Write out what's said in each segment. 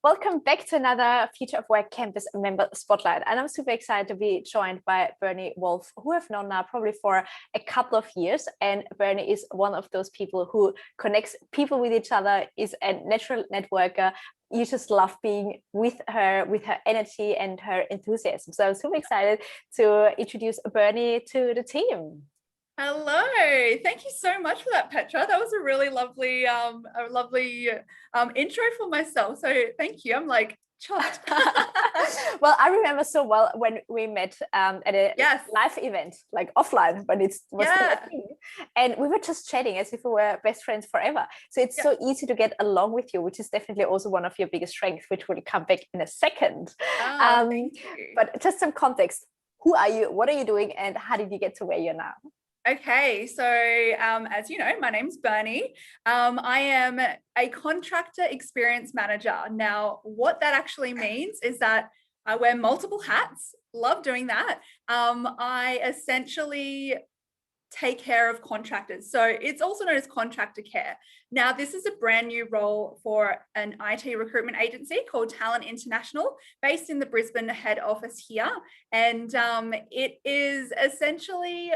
Welcome back to another Future of Work Campus Member Spotlight. And I'm super excited to be joined by Bernie Wolff, who I've known now probably for a couple of years. And Bernie is one of those people who connects people with each other, is a natural networker. You just love being with her energy and her enthusiasm. So I'm super excited to introduce Bernie to the team. Hello, thank you so much for that, Petra. That was a really lovely, intro for myself. So thank you. I'm like chuffed. Well, I remember so well when we met at a live event, like offline, but it was still a thing. And we were just chatting as if we were best friends forever. So it's so easy to get along with you, which is definitely also one of your biggest strengths, which will come back in a second. Thank you. But just some context. Who are you? What are you doing? And how did you get to where you're now? Okay, so as you know, my name's Bernie. I am a contractor experience manager. Now, what that actually means is that I wear multiple hats, love doing that. I essentially take care of contractors. So it's also known as contractor care. Now, this is a brand new role for an IT recruitment agency called Talent International, based in the Brisbane head office here. And it is essentially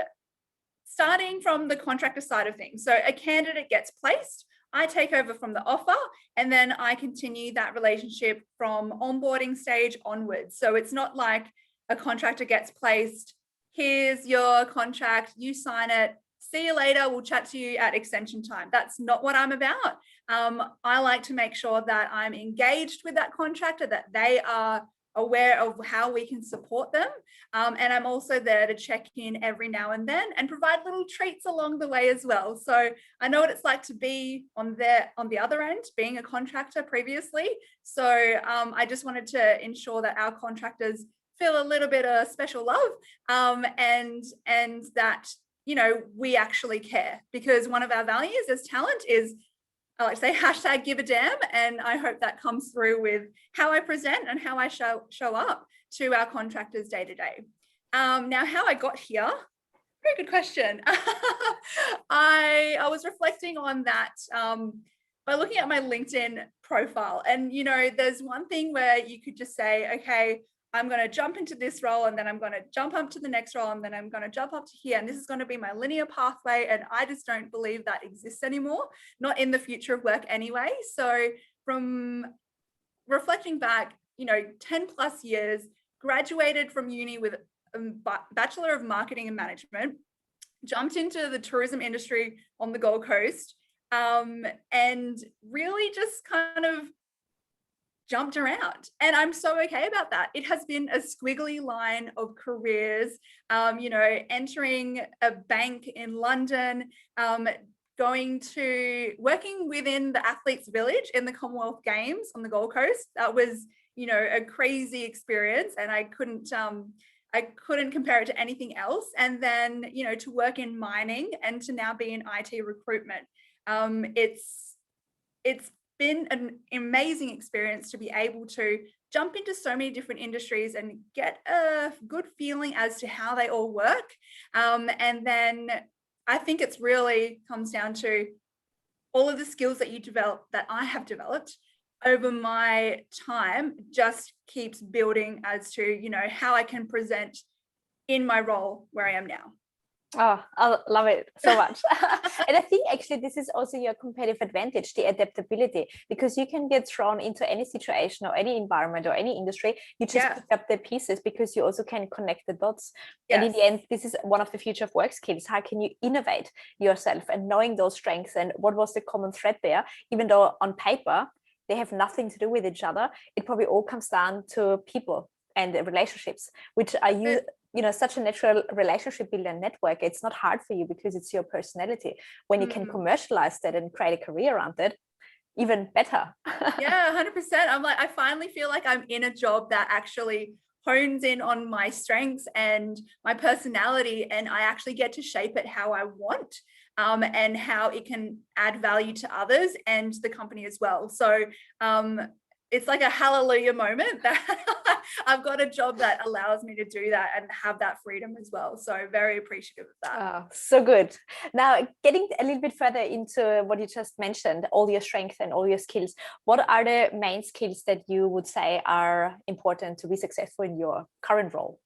starting from the contractor side of things. So a candidate gets placed, I take over from the offer, and then I continue that relationship from onboarding stage onwards. So it's not like a contractor gets placed, here's your contract, you sign it, see you later, we'll chat to you at extension time. That's not what I'm about. I like to make sure that I'm engaged with that contractor, that they are aware of how we can support them. And I'm also there to check in every now and then and provide little treats along the way as well. So I know what it's like to be on the other end, being a contractor previously. So I just wanted to ensure that our contractors feel a little bit of special love, and that, you know, we actually care, because one of our values as talent is, I like to say, hashtag give a damn. And I hope that comes through with how I present and how I show up to our contractors day to day. Now, how I got here, very good question. I was reflecting on that by looking at my LinkedIn profile. And, you know, there's one thing where you could just say, okay, I'm going to jump into this role, and then I'm going to jump up to the next role, and then I'm going to jump up to here. And this is going to be my linear pathway. And I just don't believe that exists anymore, not in the future of work anyway. So from reflecting back, you know, 10 plus years, graduated from uni with a Bachelor of Marketing and Management, jumped into the tourism industry on the Gold Coast, and really just kind of jumped around, and I'm so okay about that. It has been a squiggly line of careers, you know, entering a bank in London, going to working within the Athletes Village in the Commonwealth Games on the Gold Coast. That was, you know, a crazy experience, and I couldn't compare it to anything else. And then, you know, to work in mining and to now be in IT recruitment. It's been an amazing experience to be able to jump into so many different industries and get a good feeling as to how they all work. And then I think it's really comes down to all of the skills that you develop, that I have developed over my time, just keeps building as to, you know, how I can present in my role where I am now. Oh, I love it so much. And I think actually this is also your competitive advantage, the adaptability, because you can get thrown into any situation or any environment or any industry. You just pick up the pieces, because you also can connect the dots. And in the end, this is one of the future of work skills. How can you innovate yourself, and knowing those strengths and what was the common thread there, even though on paper they have nothing to do with each other, it probably all comes down to people and the relationships, which are you know, such a natural relationship builder and network. It's not hard for you because it's your personality. When you can commercialize that and create a career around it, even better. Yeah, 100%. I'm like, I finally feel like I'm in a job that actually hones in on my strengths and my personality, and I actually get to shape it how I want, and how it can add value to others and the company as well. So it's like a hallelujah moment that I've got a job that allows me to do that and have that freedom as well. So very appreciative of that. Oh, so good. Now, getting a little bit further into what you just mentioned, all your strengths and all your skills, what are the main skills that you would say are important to be successful in your current role?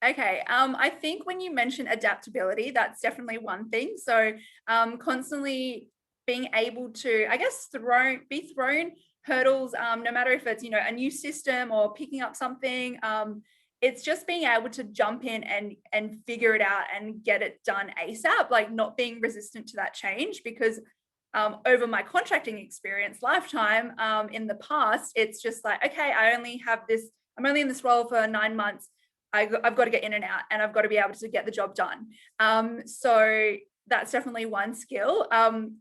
Okay, I think when you mention adaptability, that's definitely one thing. So constantly being able to, I guess, be thrown hurdles, no matter if it's, a new system or picking up something. It's just being able to jump in and figure it out and get it done ASAP, like not being resistant to that change, because over my contracting experience lifetime in the past, it's just like, okay, I'm only in this role for 9 months. I've got to get in and out, and I've got to be able to get the job done. So that's definitely one skill.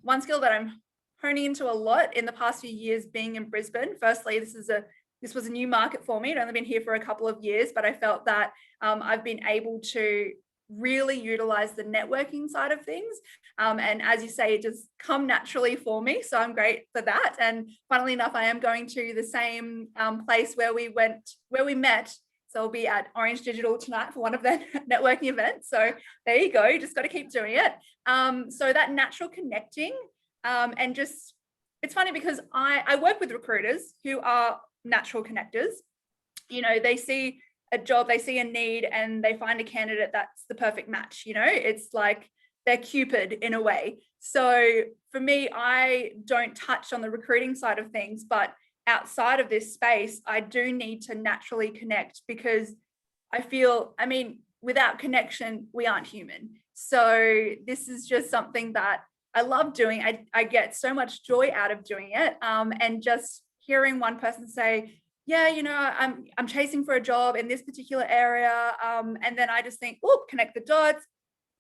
One skill that I'm honing into a lot in the past few years being in Brisbane. Firstly, this was a new market for me. I'd only been here for a couple of years, but I felt that I've been able to really utilize the networking side of things. And as you say, it just come naturally for me. So I'm great for that. And funnily enough, I am going to the same place where we met. So I'll be at Orange Digital tonight for one of their networking events. So there you go. You just got to keep doing it. So that natural connecting and just, it's funny because I work with recruiters who are natural connectors. They see a job, they see a need, and they find a candidate that's the perfect match. It's like they're Cupid in a way. So for me, I don't touch on the recruiting side of things, but outside of this space, I do need to naturally connect, because without connection, we aren't human. So this is just something that I love doing. I get so much joy out of doing it. And just hearing one person say, yeah, I'm chasing for a job in this particular area. And then I just think, oh, connect the dots.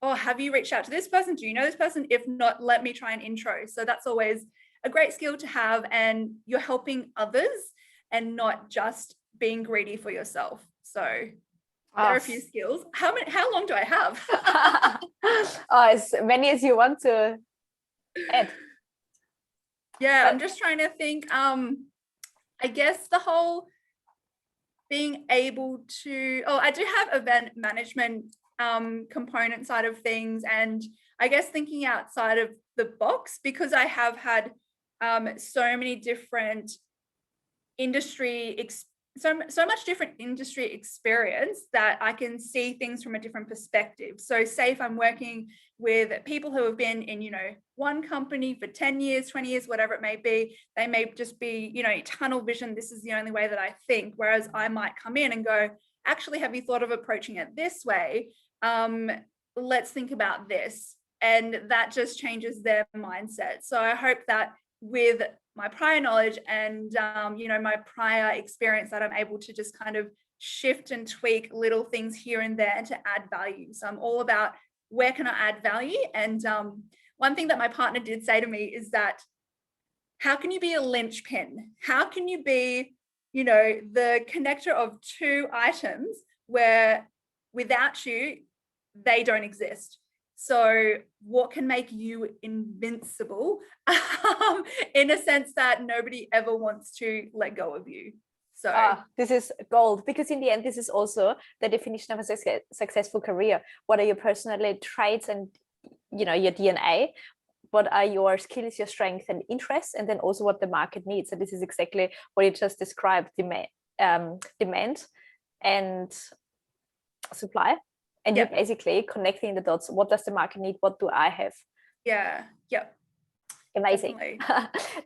Oh, have you reached out to this person? Do you know this person? If not, let me try an intro. So that's always a great skill to have, and you're helping others and not just being greedy for yourself. So there are a few skills. How long do I have? As many as you want to add. Yeah, I'm just trying to think. I guess the whole being able to, I do have event management component side of things, and I guess thinking outside of the box, because I have had so many different so much different industry experience that I can see things from a different perspective. So say if I'm working with people who have been in, one company for 10 years, 20 years, whatever it may be, they may just be, tunnel vision. This is the only way that I think. Whereas I might come in and go, actually, have you thought of approaching it this way? Let's think about this. And that just changes their mindset. So I hope that with my prior knowledge and, my prior experience, that I'm able to just kind of shift and tweak little things here and there to add value. So I'm all about where can I add value? And one thing that my partner did say to me is that, how can you be a linchpin? How can you be, the connector of two items where without you, they don't exist? So what can make you invincible in a sense that nobody ever wants to let go of you? So this is gold, because in the end, this is also the definition of a successful career. What are your personal traits and, your DNA? What are your skills, your strengths and interests, and then also what the market needs. So this is exactly what you just described: demand and supply. And you're basically connecting the dots. What does the market need? What do I have? Yeah. Yep. Amazing.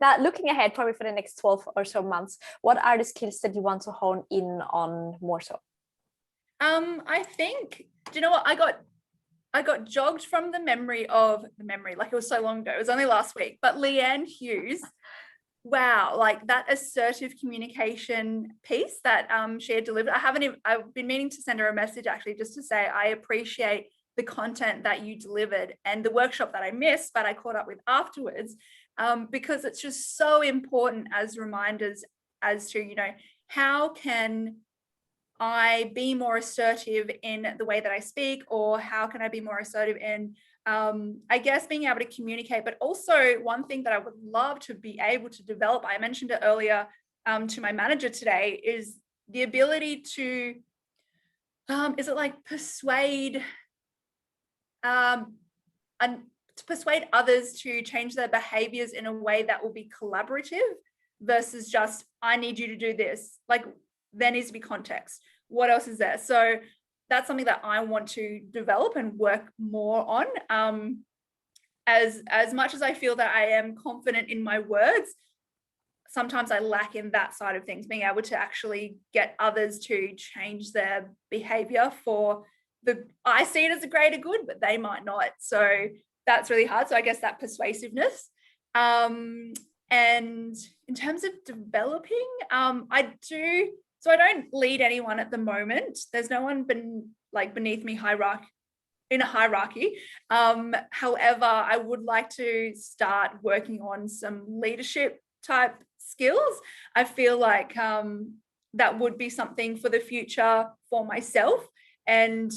Now, looking ahead, probably for the next 12 or so months, what are the skills that you want to hone in on more so? I think, do you know what? I got jogged from the memory, like it was so long ago. It was only last week, but Leanne Hughes, wow, like that assertive communication piece that she had delivered. I've been meaning to send her a message actually, just to say I appreciate the content that you delivered and the workshop that I missed, but I caught up with afterwards, because it's just so important as reminders as to, how can I be more assertive in the way that I speak, or how can I be more assertive in I guess being able to communicate. But also one thing that I would love to be able to develop, I mentioned it earlier to my manager today, is the ability to, is it like persuade, and to persuade others to change their behaviors in a way that will be collaborative versus just, I need you to do this. Like, there needs to be context. What else is there? So that's something that I want to develop and work more on. As much as I feel that I am confident in my words, sometimes I lack in that side of things, being able to actually get others to change their behavior for I see it as a greater good, but they might not. So that's really hard. So I guess that persuasiveness. And in terms of developing, I don't lead anyone at the moment. There's no one beneath me in a hierarchy. However, I would like to start working on some leadership type skills. I feel like that would be something for the future for myself. And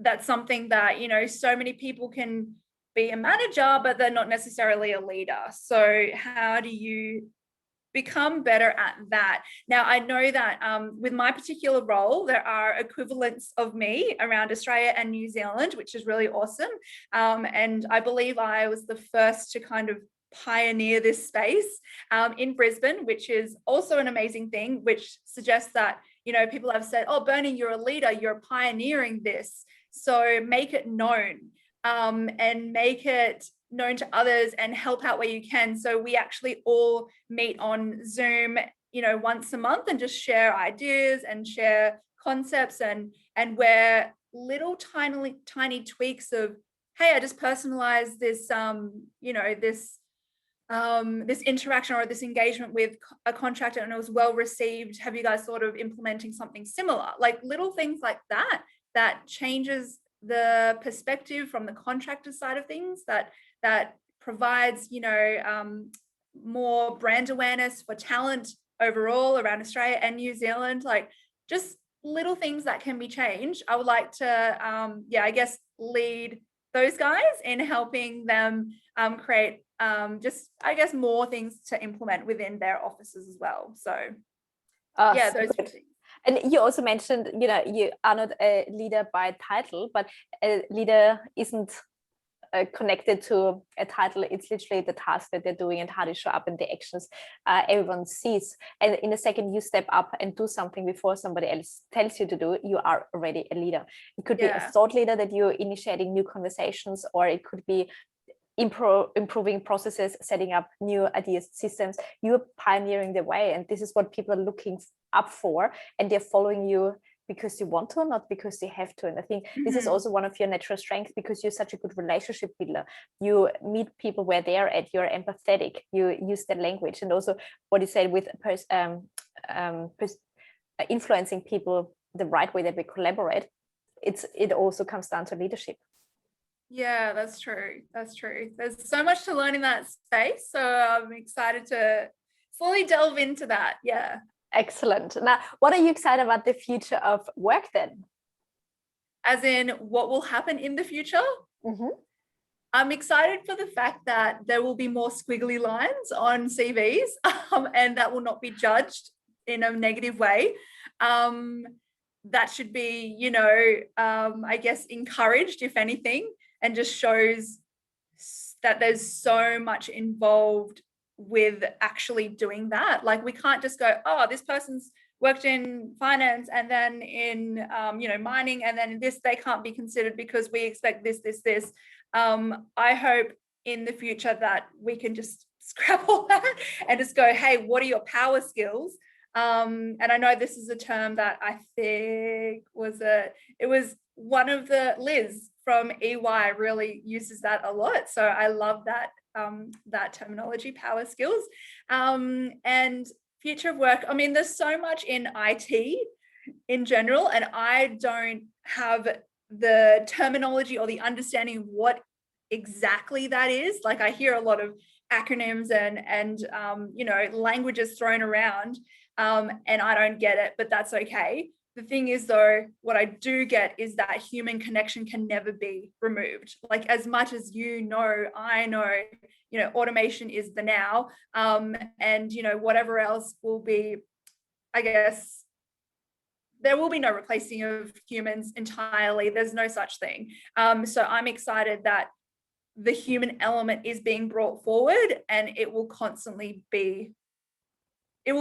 that's something that, so many people can be a manager, but they're not necessarily a leader. So how do you become better at that? Now, I know that with my particular role, there are equivalents of me around Australia and New Zealand, which is really awesome. And I believe I was the first to kind of pioneer this space in Brisbane, which is also an amazing thing, which suggests that, people have said, oh, Bernie, you're a leader, you're pioneering this. So make it known, and make it known to others and help out where you can. So we actually all meet on Zoom, once a month and just share ideas and share concepts, and where little tiny tweaks of, hey, I just personalized this, this interaction or this engagement with a contractor and it was well received. Have you guys thought of implementing something similar? Like little things like that changes the perspective from the contractor side of things, that provides, more brand awareness for talent overall around Australia and New Zealand. Like just little things that can be changed. I would like to, I guess, lead those guys in helping them create just, I guess, more things to implement within their offices as well. So so those good. things. And you also mentioned, you are not a leader by title, but a leader isn't connected to a title. It's literally the task that they're doing and how they show up and the actions everyone sees. And in a second you step up and do something before somebody else tells you to do, you are already a leader. It could be a thought leader, that you're initiating new conversations, or it could be improving processes, setting up new ideas, systems. You're pioneering the way, and this is what people are looking up for, and they're following you because you want to, not because they have to. And I think this is also one of your natural strengths, because you're such a good relationship builder. You meet people where they're at, you're empathetic, you use their language, and also what you said with influencing people the right way that we collaborate. It also comes down to leadership. Yeah, that's true. There's so much to learn in that space, so I'm excited to slowly delve into that. Excellent. Now, what are you excited about the future of work then? As in what will happen in the future? I'm excited for the fact that there will be more squiggly lines on CVs, and that will not be judged in a negative way. That should be, I guess, encouraged, if anything, and just shows that there's so much involved with actually doing that. Like, we can't just go, oh, this person's worked in finance and then in, mining, and then this, they can't be considered because we expect this. I hope in the future that we can just scrap all that and just go, hey, what are your power skills? And I know this is a term that I think it was one of the Liz from EY really uses that a lot. So I love that that terminology, power skills. And future of work, I mean, there's so much in IT in general, and I don't have the terminology or the understanding of what exactly that is. Like, I hear a lot of acronyms and languages thrown around, and I don't get it, but that's okay. The thing is, though, what I do get is that human connection can never be removed. Like, as much as I know, automation is the now, and whatever else will be, I guess, there will be no replacing of humans entirely. There's no such thing. So I'm excited that the human element is being brought forward, and it will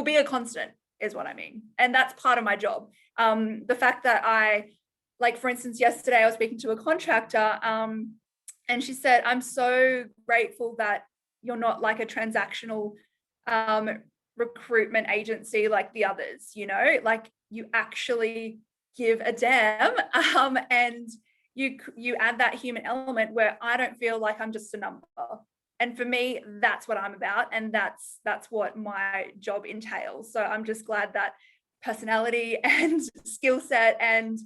be a constant, is what I mean. And that's part of my job. The fact that like, for instance, yesterday I was speaking to a contractor, and she said, I'm so grateful that you're not like a transactional recruitment agency like the others, like you actually give a damn, and you add that human element where I don't feel like I'm just a number. And for me, that's what I'm about, and that's what my job entails. So I'm just glad that personality and skill set and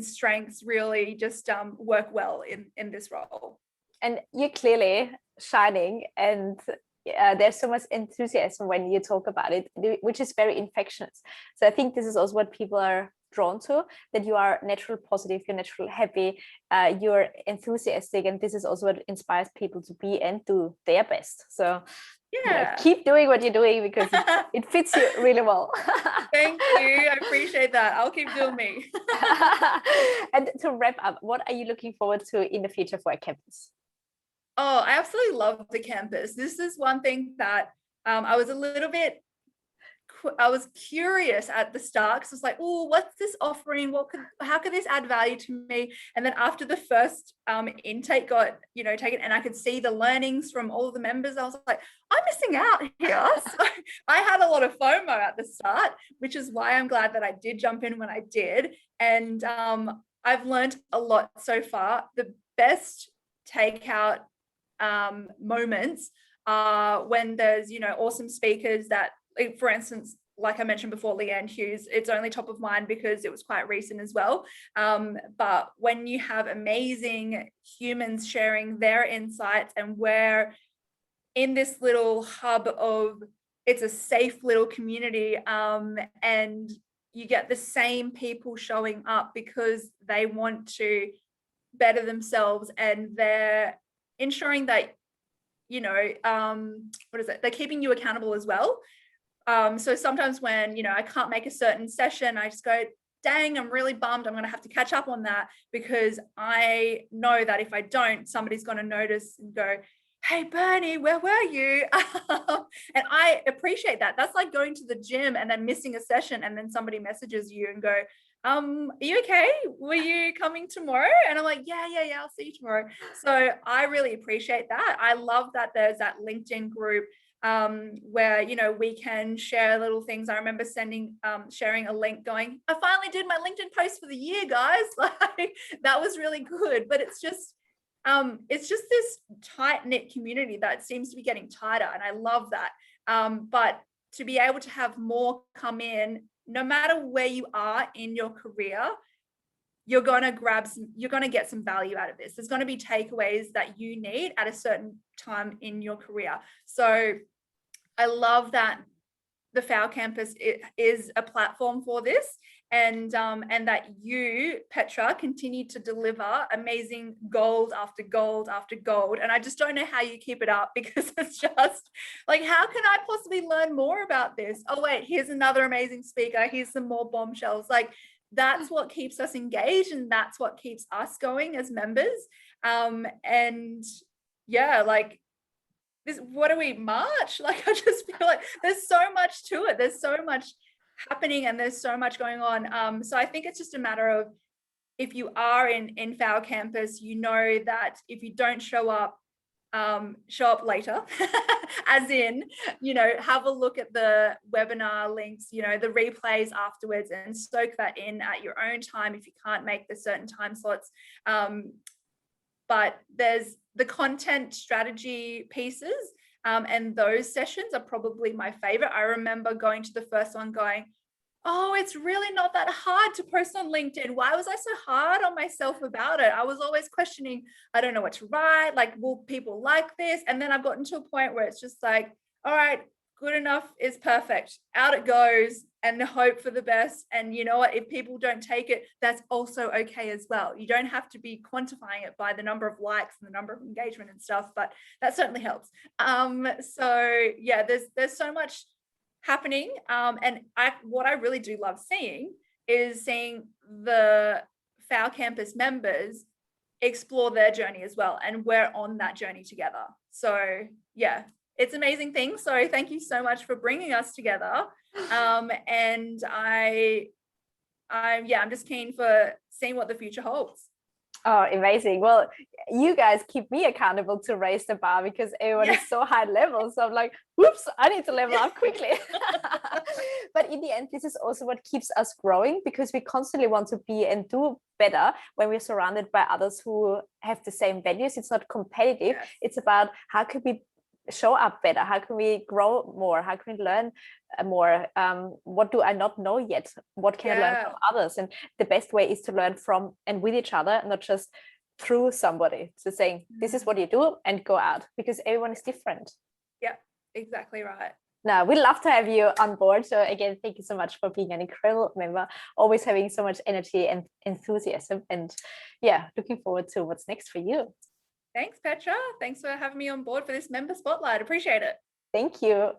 strengths really just work well in this role. And you're clearly shining, and there's so much enthusiasm when you talk about it, which is very infectious. So I think this is also what people are drawn to, that you are natural positive, you're natural happy, you're enthusiastic, and this is also what inspires people to be and do their best. So yeah, keep doing what you're doing, because it fits you really well. Thank you, I appreciate that. I'll keep doing me. And to wrap up, what are you looking forward to in the future for our campus? Oh, I absolutely love the campus. This is one thing that I was curious at the start, because I was like, oh, what's this offering? How could this add value to me? And then after the first intake got, taken, and I could see the learnings from all of the members, I was like, I'm missing out here. So I had a lot of FOMO at the start, which is why I'm glad that I did jump in when I did. And I've learned a lot so far. The best takeout moments are when there's, awesome speakers that, for instance, like I mentioned before, Leanne Hughes, it's only top of mind because it was quite recent as well. But when you have amazing humans sharing their insights, and we're in this little hub of, it's a safe little community, and you get the same people showing up because they want to better themselves, and they're ensuring that, they're keeping you accountable as well. So sometimes when, I can't make a certain session, I just go, dang, I'm really bummed. I'm going to have to catch up on that, because I know that if I don't, somebody's going to notice and go, hey, Bernie, where were you? And I appreciate that. That's like going to the gym and then missing a session, and then somebody messages you and go, are you okay? Were you coming tomorrow? And I'm like, yeah, I'll see you tomorrow. So I really appreciate that. I love that there's that LinkedIn group where, we can share little things. I remember sharing a link going, I finally did my LinkedIn post for the year, guys. Like, that was really good. But it's just this tight-knit community that seems to be getting tighter, and I love that. But to be able to have more come in, no matter where you are in your career, you're going to get some value out of this. There's going to be takeaways that you need at a certain time in your career. So I love that the FAO campus is a platform for this, and that you, Petra, continue to deliver amazing gold after gold after gold. And I just don't know how you keep it up, because it's just like, how can I possibly learn more about this? Oh wait, here's another amazing speaker. Here's some more bombshells. Like, that's what keeps us engaged, and that's what keeps us going as members. And yeah, like, what are we, March? Like, I just feel like there's so much to it. There's so much happening, and there's so much going on. So I think it's just a matter of, if you are in FAO campus, that if you don't show up later, as in, have a look at the webinar links, the replays afterwards, and soak that in at your own time if you can't make the certain time slots. But there's the content strategy pieces, and those sessions are probably my favorite. I remember going to the first one going, oh, it's really not that hard to post on LinkedIn. Why was I so hard on myself about it? I was always questioning, I don't know what to write. Like, will people like this? And then I've gotten to a point where it's just like, all right, good enough is perfect. Out it goes, and hope for the best. And you know what? If people don't take it, that's also okay as well. You don't have to be quantifying it by the number of likes and the number of engagement and stuff, but that certainly helps. So yeah, there's so much happening. And what I really do love seeing is seeing the FAO campus members explore their journey as well, and we're on that journey together. So yeah, it's an amazing thing. So thank you so much for bringing us together. And I'm just keen for seeing what the future holds. Oh, amazing. Well, you guys keep me accountable to raise the bar, because everyone is so high level. So I'm like, whoops, I need to level up quickly. But in the end, this is also what keeps us growing, because we constantly want to be and do better when we're surrounded by others who have the same values. It's not competitive. Yes. It's about how can we show up better, how can we grow more, how can we learn more, what do I not know yet, what can I learn from others. And the best way is to learn from and with each other, not just through somebody. So saying this is what you do and go out, because everyone is different. Yeah, exactly right. No, we'd love to have you on board. So again, thank you so much for being an incredible member, always having so much energy and enthusiasm, and yeah, looking forward to what's next for you. Thanks, Petra. Thanks for having me on board for this member spotlight. Appreciate it. Thank you.